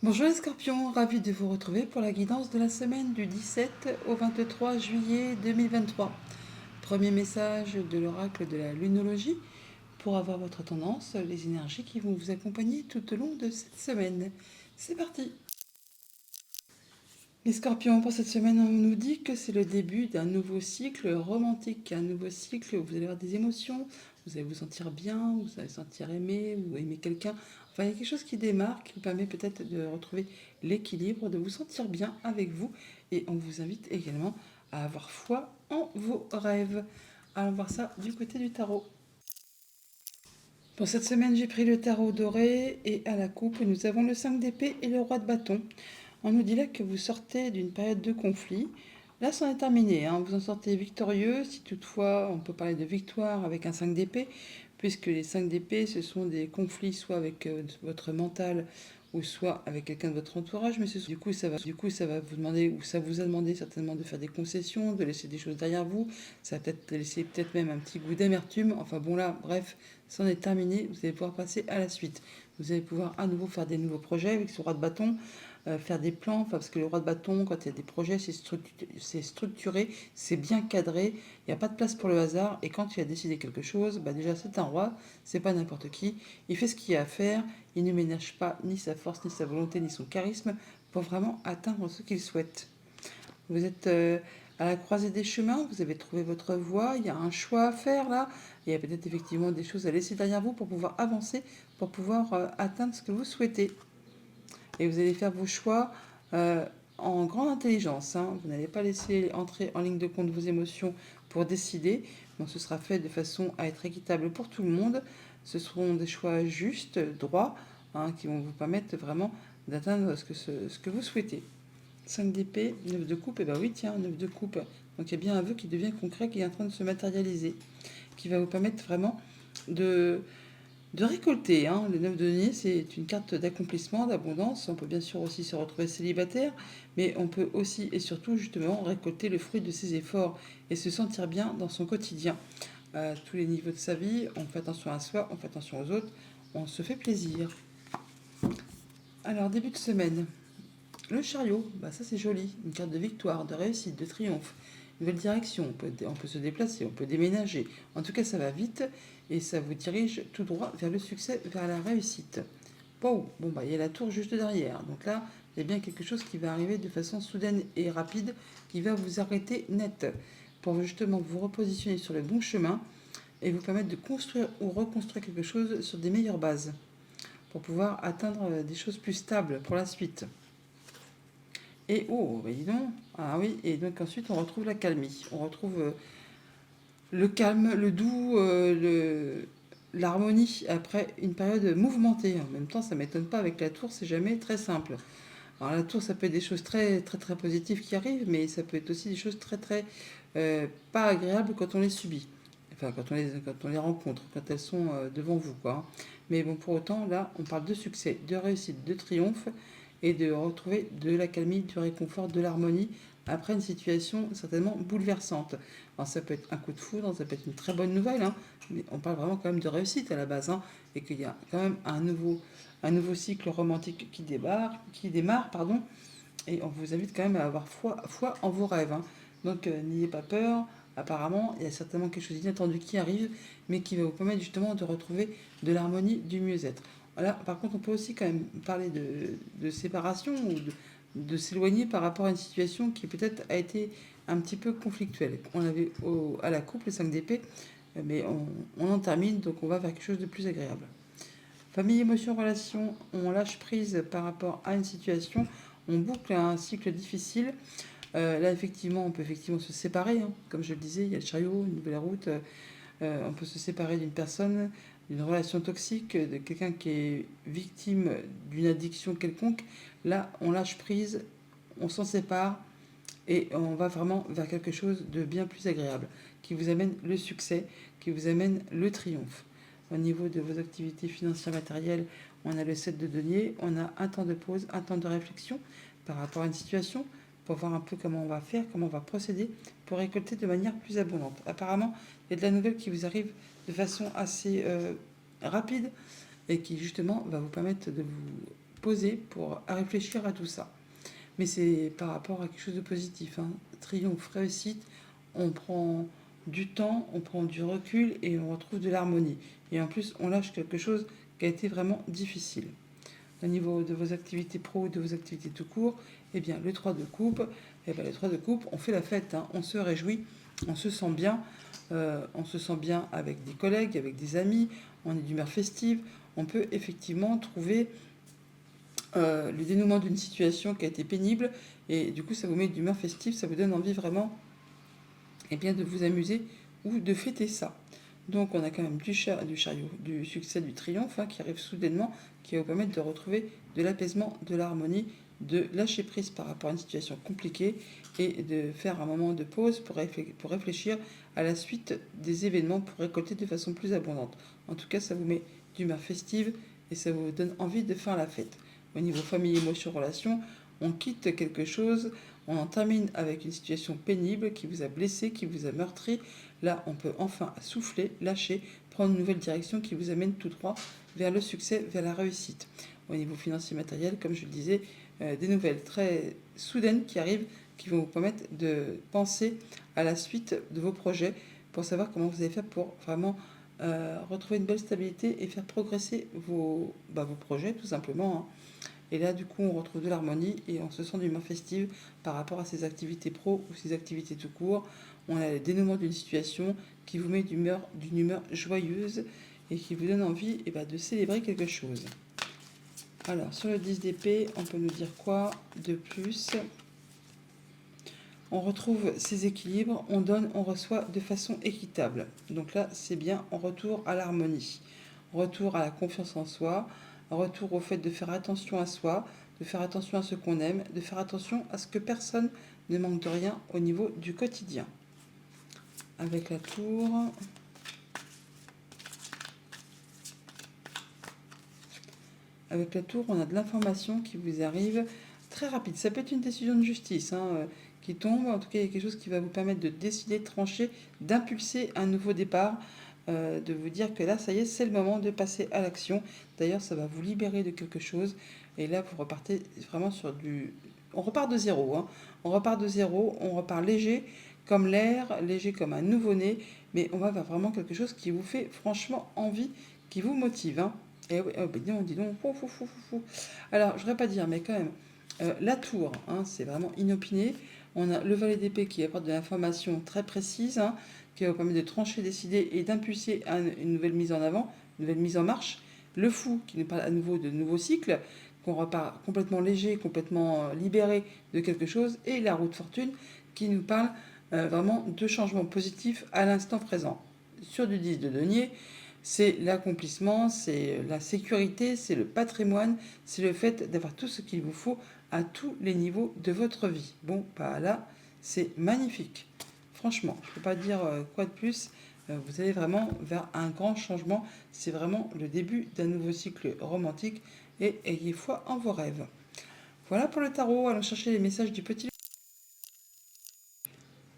Bonjour les scorpions, ravi de vous retrouver pour la guidance de la semaine du 17 au 23 juillet 2023. Premier message de l'oracle de la lunologie pour avoir votre tendance, les énergies qui vont vous accompagner tout au long de cette semaine. C'est parti. Les scorpions, pour cette semaine, on nous dit que c'est le début d'un nouveau cycle romantique, un nouveau cycle où vous allez avoir des émotions, vous allez vous sentir bien, vous allez vous sentir aimé, ou aimer quelqu'un. Enfin, il y a quelque chose qui démarre, qui vous permet peut-être de retrouver l'équilibre, de vous sentir bien avec vous. Et on vous invite également à avoir foi en vos rêves. Allons voir ça du côté du tarot. Pour cette semaine, j'ai pris le tarot doré et à la coupe, nous avons le 5 d'épée et le roi de bâton. On nous dit là que vous sortez d'une période de conflit. Là, c'en est terminé, hein. Vous en sortez victorieux, si toutefois on peut parler de victoire avec un 5 d'épée, puisque les 5 d'épée, ce sont des conflits soit avec votre mental ou soit avec quelqu'un de votre entourage, mais du coup, ça va vous demander, ou ça vous a demandé certainement de faire des concessions, de laisser des choses derrière vous, ça va peut-être laisser peut-être même un petit goût d'amertume, enfin bon là, bref, c'en est terminé, vous allez pouvoir passer à la suite. Vous allez pouvoir à nouveau faire des nouveaux projets avec ce roi de bâton, faire des plans, enfin, parce que le roi de bâton, quand il y a des projets, c'est structuré, c'est bien cadré, il n'y a pas de place pour le hasard, et quand il a décidé quelque chose, bah déjà c'est un roi, c'est pas n'importe qui, il fait ce qu'il y a à faire, il ne ménage pas ni sa force, ni sa volonté, ni son charisme, pour vraiment atteindre ce qu'il souhaite. Vous êtes à la croisée des chemins, vous avez trouvé votre voie, il y a un choix à faire là, il y a peut-être effectivement des choses à laisser derrière vous pour pouvoir avancer, pour pouvoir atteindre ce que vous souhaitez. Et vous allez faire vos choix euh, en grande intelligence, hein. Vous n'allez pas laisser entrer en ligne de compte vos émotions pour décider. Donc ce sera fait de façon à être équitable pour tout le monde. Ce seront des choix justes, droits, hein, qui vont vous permettre vraiment d'atteindre ce que vous souhaitez. 5 d'épée, 9 de coupe, et ben oui, tiens, 9 de coupe. Donc il y a bien un vœu qui devient concret, qui est en train de se matérialiser, qui va vous permettre vraiment de, de récolter, hein. Le 9 de denier, c'est une carte d'accomplissement, d'abondance. On peut bien sûr aussi se retrouver célibataire, mais on peut aussi et surtout justement récolter le fruit de ses efforts et se sentir bien dans son quotidien. À tous les niveaux de sa vie, on fait attention à soi, on fait attention aux autres, on se fait plaisir. Alors, début de semaine. Le chariot, bah ça c'est joli, une carte de victoire, de réussite, de triomphe, une nouvelle direction, on peut se déplacer, on peut déménager. En tout cas, ça va vite et ça vous dirige tout droit vers le succès, vers la réussite. Bon, bah il y a la tour juste derrière. Donc là, il y a bien quelque chose qui va arriver de façon soudaine et rapide qui va vous arrêter net pour justement vous repositionner sur le bon chemin et vous permettre de construire ou reconstruire quelque chose sur des meilleures bases pour pouvoir atteindre des choses plus stables pour la suite. Et oh, bah dis donc, ah oui, et donc ensuite on retrouve la calmie. On retrouve le calme, le doux, l'harmonie après une période mouvementée. En même temps, ça m'étonne pas, avec la tour, c'est jamais très simple. Alors la tour, ça peut être des choses très très très positives qui arrivent, mais ça peut être aussi des choses très très pas agréables quand on les subit. Enfin, quand on les rencontre, quand elles sont devant vous, quoi. Mais bon, pour autant, là, on parle de succès, de réussite, de triomphe, et de retrouver de la calmie, du réconfort, de l'harmonie, après une situation certainement bouleversante. Alors ça peut être un coup de foudre, ça peut être une très bonne nouvelle, hein, mais on parle vraiment quand même de réussite à la base, hein, et qu'il y a quand même un nouveau cycle romantique qui démarre, pardon, et on vous invite quand même à avoir foi en vos rêves, hein. Donc n'ayez pas peur, apparemment il y a certainement quelque chose d'inattendu qui arrive, mais qui va vous permettre justement de retrouver de l'harmonie, du mieux-être. Voilà, par contre on peut aussi quand même parler de séparation ou de s'éloigner par rapport à une situation qui peut-être a été un petit peu conflictuelle. On avait à la coupe le 5 d'épée, mais on en termine, donc on va vers quelque chose de plus agréable. Famille, émotion, relation, on lâche prise par rapport à une situation, on boucle un cycle difficile. Là, effectivement, on peut effectivement se séparer, hein. Comme je le disais, il y a le chariot, une nouvelle route. On peut se séparer d'une personne, d'une relation toxique, de quelqu'un qui est victime d'une addiction quelconque. Là, on lâche prise, on s'en sépare et on va vraiment vers quelque chose de bien plus agréable, qui vous amène le succès, qui vous amène le triomphe. Au niveau de vos activités financières matérielles, on a le 7 de denier, on a un temps de pause, un temps de réflexion par rapport à une situation, pour voir un peu comment on va faire, comment on va procéder pour récolter de manière plus abondante. Apparemment, il y a de la nouvelle qui vous arrive de façon assez rapide et qui justement va vous permettre de vous poser pour réfléchir à tout ça. Mais c'est par rapport à quelque chose de positif, hein. Triomphe, réussite, on prend du temps, on prend du recul et on retrouve de l'harmonie. Et en plus, on lâche quelque chose qui a été vraiment difficile. Au niveau de vos activités pro, de vos activités tout court, eh bien, le 3 de coupe, le 3 de coupe, on fait la fête, hein. On se réjouit, on se sent bien avec des collègues, avec des amis, on est d'humeur festive, on peut effectivement trouver le dénouement d'une situation qui a été pénible et du coup ça vous met d'humeur festive, ça vous donne envie vraiment de vous amuser ou de fêter ça. Donc on a quand même du chariot, du succès, du triomphe qui arrive soudainement, qui va vous permettre de retrouver de l'apaisement, de l'harmonie, de lâcher prise par rapport à une situation compliquée et de faire un moment de pause pour réfléchir à la suite des événements pour récolter de façon plus abondante. En tout cas, ça vous met d'humeur festive et ça vous donne envie de faire la fête. Au niveau famille, émotion, relation, on quitte quelque chose, on en termine avec une situation pénible qui vous a blessé, qui vous a meurtri. Là, on peut enfin souffler, lâcher, prendre une nouvelle direction qui vous amène tout droit vers le succès, vers la réussite. Au niveau financier matériel, comme je le disais, des nouvelles très soudaines qui arrivent, qui vont vous permettre de penser à la suite de vos projets pour savoir comment vous allez faire pour vraiment retrouver une belle stabilité et faire progresser vos projets tout simplement, hein. Et là, du coup, on retrouve de l'harmonie et on se sent d'humeur festive par rapport à ses activités pro ou ses activités tout court. On a le dénouement d'une situation qui vous met d'une humeur joyeuse et qui vous donne envie de célébrer quelque chose. Alors, sur le 10 d'épée, on peut nous dire quoi de plus? On retrouve ces équilibres, on donne, on reçoit de façon équitable. Donc là, c'est bien, on retourne à l'harmonie, retour à la confiance en soi, retour au fait de faire attention à soi, de faire attention à ce qu'on aime, de faire attention à ce que personne ne manque de rien au niveau du quotidien. Avec la tour, on a de l'information qui vous arrive très rapide. Ça peut être une décision de justice qui tombe. En tout cas, il y a quelque chose qui va vous permettre de décider, de trancher, d'impulser un nouveau départ, de vous dire que là, ça y est, c'est le moment de passer à l'action. D'ailleurs, ça va vous libérer de quelque chose. Et là, vous repartez vraiment sur du... On repart de zéro, hein. On repart de zéro, on repart léger comme l'air, léger comme un nouveau-né, mais on va vers vraiment quelque chose qui vous fait franchement envie, qui vous motive, hein. Et oui, dis donc, fou. Alors, je ne voudrais pas dire, mais quand même, la tour, hein, c'est vraiment inopiné. On a le valet d'épée qui apporte de l'information très précise, hein, qui va vous permettre de trancher, décider et d'impulser une nouvelle mise en avant, une nouvelle mise en marche. Le fou qui nous parle à nouveau de nouveaux cycles, qu'on repart complètement léger, complètement libéré de quelque chose. Et la roue de fortune qui nous parle vraiment de changements positifs à l'instant présent. Sur du 10 de denier, c'est l'accomplissement, c'est la sécurité, c'est le patrimoine, c'est le fait d'avoir tout ce qu'il vous faut à tous les niveaux de votre vie. Bon, là, c'est magnifique. Franchement, je ne peux pas dire quoi de plus. Vous allez vraiment vers un grand changement. C'est vraiment le début d'un nouveau cycle romantique et ayez foi en vos rêves. Voilà pour le tarot. Allons chercher les messages du petit.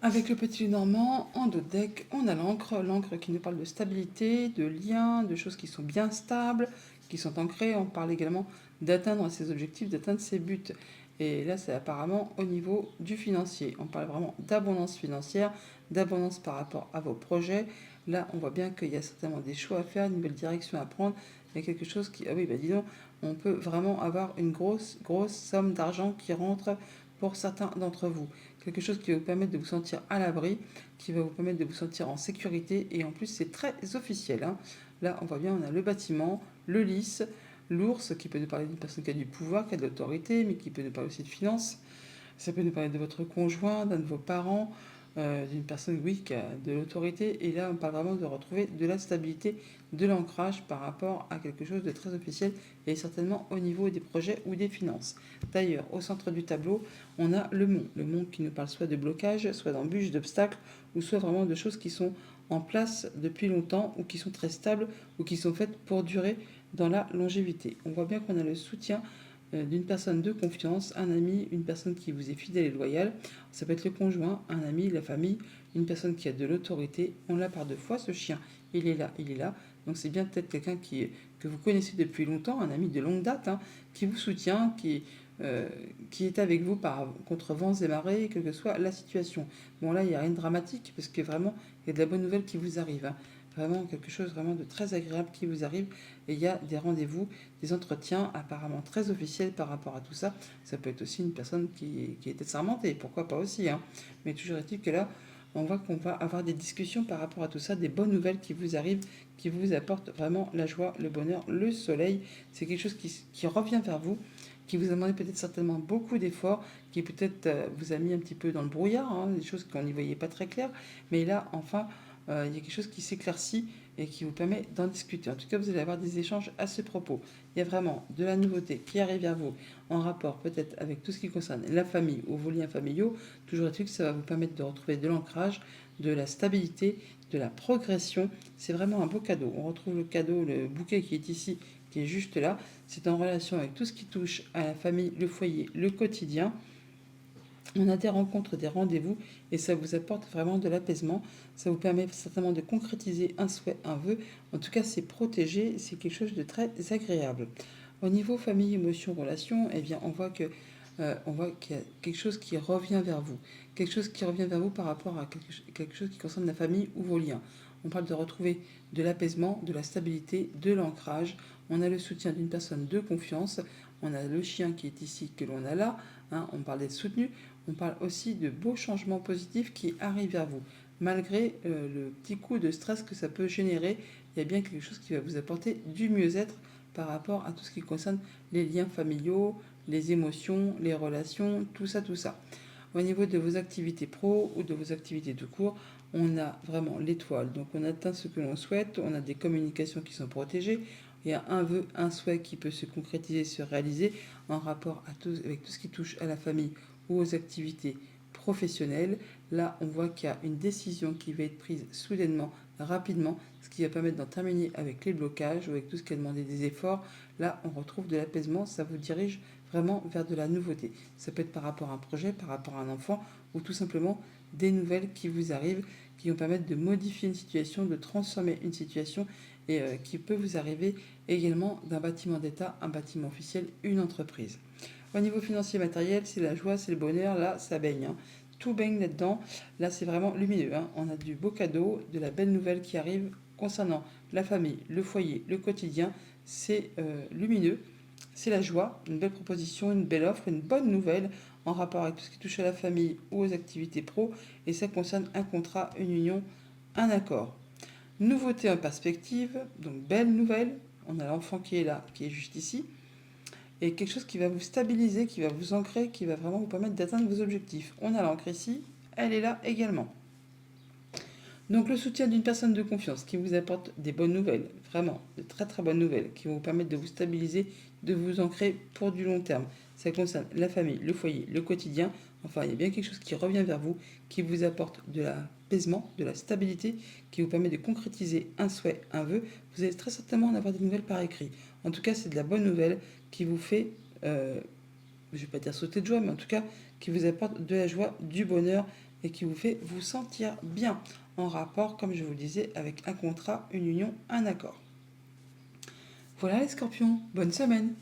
Avec le petit normand, en dos de deck, on a l'encre qui nous parle de stabilité, de liens, de choses qui sont bien stables, qui sont ancrées. On parle également d'atteindre ses objectifs, d'atteindre ses buts. Et là, c'est apparemment au niveau du financier. On parle vraiment d'abondance financière, d'abondance par rapport à vos projets. Là, on voit bien qu'il y a certainement des choix à faire, une nouvelle direction à prendre. Il y a quelque chose qui... Ah oui, dis donc, on peut vraiment avoir une grosse somme d'argent qui rentre pour certains d'entre vous. Quelque chose qui va vous permettre de vous sentir à l'abri, qui va vous permettre de vous sentir en sécurité. Et en plus, c'est très officiel, hein. Là, on voit bien, on a le bâtiment, le lys, l'ours, qui peut nous parler d'une personne qui a du pouvoir, qui a de l'autorité, mais qui peut nous parler aussi de finances. Ça peut nous parler de votre conjoint, d'un de vos parents, d'une personne, oui, qui a de l'autorité. Et là, on parle vraiment de retrouver de la stabilité, de l'ancrage par rapport à quelque chose de très officiel et certainement au niveau des projets ou des finances. D'ailleurs, au centre du tableau, on a le mont qui nous parle soit de blocage, soit d'embûches, d'obstacles, ou soit vraiment de choses qui sont en place depuis longtemps ou qui sont très stables ou qui sont faites pour durer dans la longévité. On voit bien qu'on a le soutien d'une personne de confiance, un ami, une personne qui vous est fidèle et loyale. Ça peut être le conjoint, un ami, la famille, une personne qui a de l'autorité. On l'a par deux fois, ce chien. Il est là, il est là. Donc c'est bien peut-être quelqu'un que vous connaissez depuis longtemps, un ami de longue date, hein, qui vous soutient, qui est avec vous contre vents et marées, quelle que soit la situation. Bon là, il n'y a rien de dramatique, parce que vraiment, il y a de la bonne nouvelle qui vous arrive, hein. Vraiment quelque chose vraiment de très agréable qui vous arrive. Et il y a des rendez-vous, des entretiens apparemment très officiels par rapport à tout ça. Ça peut être aussi une personne qui était sermentée, pourquoi pas aussi, hein. Mais toujours est-il que là, on voit qu'on va avoir des discussions par rapport à tout ça, des bonnes nouvelles qui vous arrivent, qui vous apportent vraiment la joie, le bonheur, le soleil. C'est quelque chose qui revient vers vous, qui vous a demandé peut-être certainement beaucoup d'efforts, qui peut-être vous a mis un petit peu dans le brouillard, hein, des choses qu'on n'y voyait pas très claires. Mais là, enfin, il y a quelque chose qui s'éclaircit et qui vous permet d'en discuter. En tout cas, vous allez avoir des échanges à ce propos. Il y a vraiment de la nouveauté qui arrive vers vous en rapport peut-être avec tout ce qui concerne la famille ou vos liens familiaux. Toujours est-il que ça va vous permettre de retrouver de l'ancrage, de la stabilité, de la progression. C'est vraiment un beau cadeau. On retrouve le cadeau, le bouquet qui est ici, qui est juste là. C'est en relation avec tout ce qui touche à la famille, le foyer, le quotidien. On a des rencontres, des rendez-vous, et ça vous apporte vraiment de l'apaisement. Ça vous permet certainement de concrétiser un souhait, un vœu. En tout cas, c'est protégé, c'est quelque chose de très agréable. Au niveau famille, émotion, relation, eh bien, on voit qu'il y a quelque chose qui revient vers vous. Quelque chose qui revient vers vous par rapport à quelque chose qui concerne la famille ou vos liens. On parle de retrouver de l'apaisement, de la stabilité, de l'ancrage. On a le soutien d'une personne de confiance. On a le chien qui est ici, que l'on a là. Hein, on parle d'être soutenu. On parle aussi de beaux changements positifs qui arrivent vers vous. Malgré le petit coup de stress que ça peut générer, il y a bien quelque chose qui va vous apporter du mieux-être par rapport à tout ce qui concerne les liens familiaux, les émotions, les relations, tout ça, tout ça. Au niveau de vos activités pro ou de vos activités de cours, on a vraiment l'étoile. Donc on atteint ce que l'on souhaite, on a des communications qui sont protégées, il y a un vœu, un souhait qui peut se concrétiser, se réaliser en rapport avec tout ce qui touche à la famille ou aux activités professionnelles. Là, on voit qu'il y a une décision qui va être prise soudainement, rapidement, ce qui va permettre d'en terminer avec les blocages ou avec tout ce qui a demandé des efforts. Là, on retrouve de l'apaisement, ça vous dirige vraiment vers de la nouveauté. Ça peut être par rapport à un projet, par rapport à un enfant, ou tout simplement des nouvelles qui vous arrivent, qui vont permettre de modifier une situation, de transformer une situation, et qui peut vous arriver également d'un bâtiment d'État, un bâtiment officiel, une entreprise. Au niveau financier matériel, c'est la joie, c'est le bonheur, là, ça baigne, hein. Tout baigne là-dedans. Là, c'est vraiment lumineux, hein. On a du beau cadeau, de la belle nouvelle qui arrive concernant la famille, le foyer, le quotidien. C'est lumineux, c'est la joie, une belle proposition, une belle offre, une bonne nouvelle en rapport avec tout ce qui touche à la famille ou aux activités pro. Et ça concerne un contrat, une union, un accord. Nouveauté en perspective, donc belle nouvelle. On a l'enfant qui est là, qui est juste ici. Et quelque chose qui va vous stabiliser, qui va vous ancrer, qui va vraiment vous permettre d'atteindre vos objectifs. On a l'ancre ici, elle est là également. Donc le soutien d'une personne de confiance qui vous apporte des bonnes nouvelles, vraiment de très très bonnes nouvelles, qui vont vous permettre de vous stabiliser, de vous ancrer pour du long terme. Ça concerne la famille, le foyer, le quotidien. Enfin, il y a bien quelque chose qui revient vers vous, qui vous apporte de l'apaisement, de la stabilité, qui vous permet de concrétiser un souhait, un vœu. Vous allez très certainement en avoir des nouvelles par écrit. En tout cas, c'est de la bonne nouvelle qui vous fait, je ne vais pas dire sauter de joie, mais en tout cas, qui vous apporte de la joie, du bonheur et qui vous fait vous sentir bien en rapport, comme je vous le disais, avec un contrat, une union, un accord. Voilà les scorpions, bonne semaine!